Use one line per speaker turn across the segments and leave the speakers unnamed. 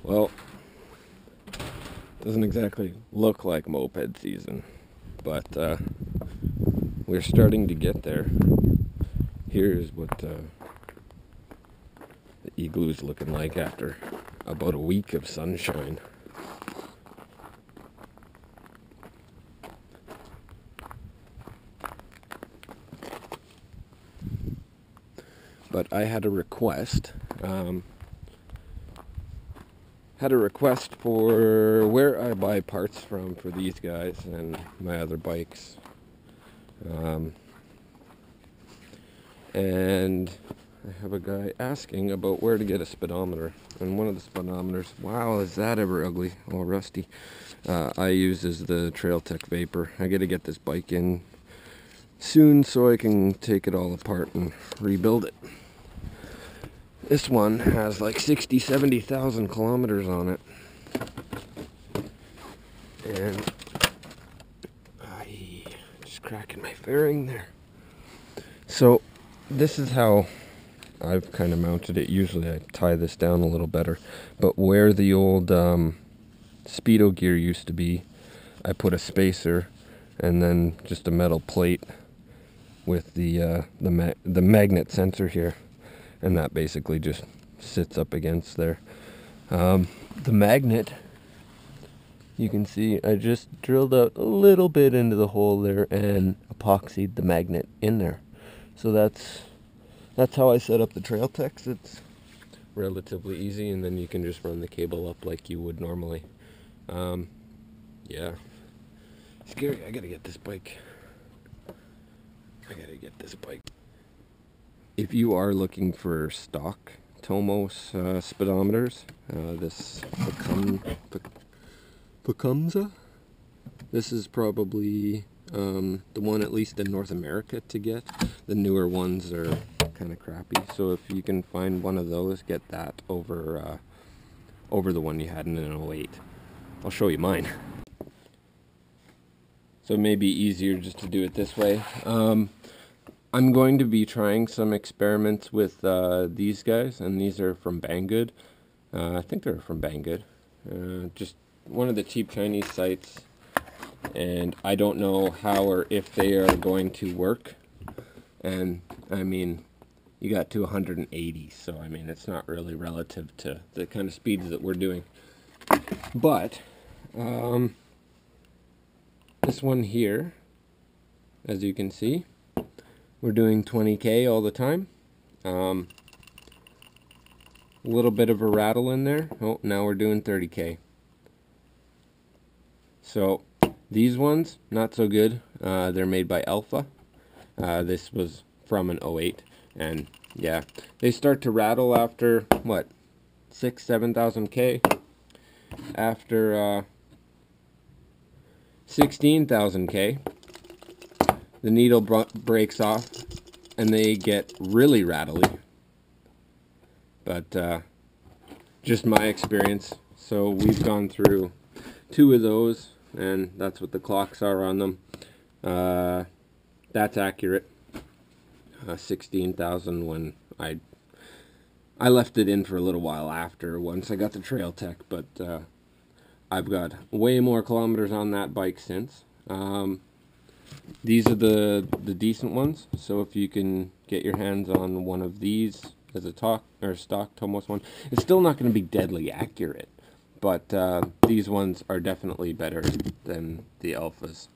Well, doesn't exactly look like moped season, but we're starting to get there. Here's what the Igloo is looking like after about a week of sunshine. But I had a request. For where I buy parts from for these guys and my other bikes. And I have a guy asking about where to get a speedometer. And one of the speedometers, wow, is that ever ugly, all rusty, I use is the Trailtech Vapor. I gotta get this bike in soon so I can take it all apart and rebuild it. This one has like 70,000 kilometers on it. And I just cracking my fairing there. So this is how I've kind of mounted it. Usually I tie this down a little better. But where the old Speedo gear used to be, I put a spacer and then just a metal plate with the magnet sensor here. And that basically just sits up against there. The magnet, you can see I just drilled out a little bit into the hole there and epoxied the magnet in there. So that's how I set up the Trailtechs. It's relatively easy, and then you can just run the cable up like you would normally. Yeah. Scary. I gotta get this bike. If you are looking for stock Tomos speedometers, this Pecumza, this is probably the one at least in North America to get. The newer ones are kind of crappy, so if you can find one of those, get that over the one you had in an 08. I'll show you mine. So it may be easier just to do it this way. I'm going to be trying some experiments with these guys, and these are from Banggood. I think they're from Banggood. Just one of the cheap Chinese sites, and I don't know how or if they are going to work. And I mean, you got to 180, so I mean, it's not really relative to the kind of speeds that we're doing. But this one here, as you can see, we're doing 20K all the time. A little bit of a rattle in there. Oh, now we're doing 30K. So these ones, not so good. They're made by Alpha. This was from an 08. And yeah, they start to rattle after, what, 6,000-7,000 K. After 16,000 K. The needle breaks off and they get really rattly. But just my experience. So we've gone through 2 of those, and that's what the clocks are on them. That's accurate. 16,000 when I left it in for a little while after, once I got the Trailtech, but I've got way more kilometers on that bike since. These are the decent ones, so if you can get your hands on one of these as a stock Tomos one, it's still not going to be deadly accurate, but these ones are definitely better than the Alphas.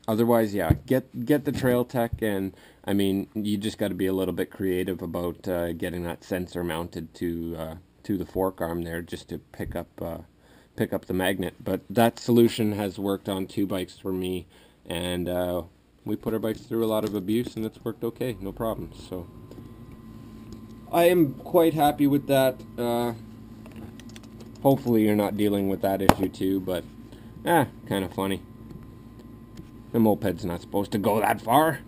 Otherwise, yeah, get the Trailtech, and I mean, you just got to be a little bit creative about getting that sensor mounted to the fork arm there, just to pick up the magnet. But that solution has worked on 2 bikes for me, and we put our bikes through a lot of abuse, and it's worked okay, no problems. So I am quite happy with that. Hopefully you're not dealing with that issue too, but kind of funny. The moped's not supposed to go that far,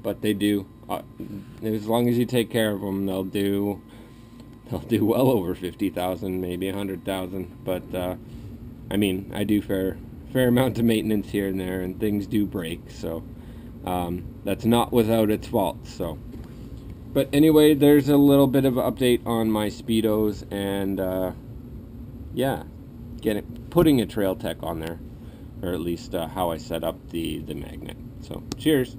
but they do. As long as you take care of them, they'll do well over 50,000, maybe 100,000. But I mean, I do fair amount of maintenance here and there, and things do break. So that's not without its fault. So But anyway, there's a little bit of an update on my Speedos, and yeah, putting a Trailtech on there, or at least how I set up the magnet. So cheers.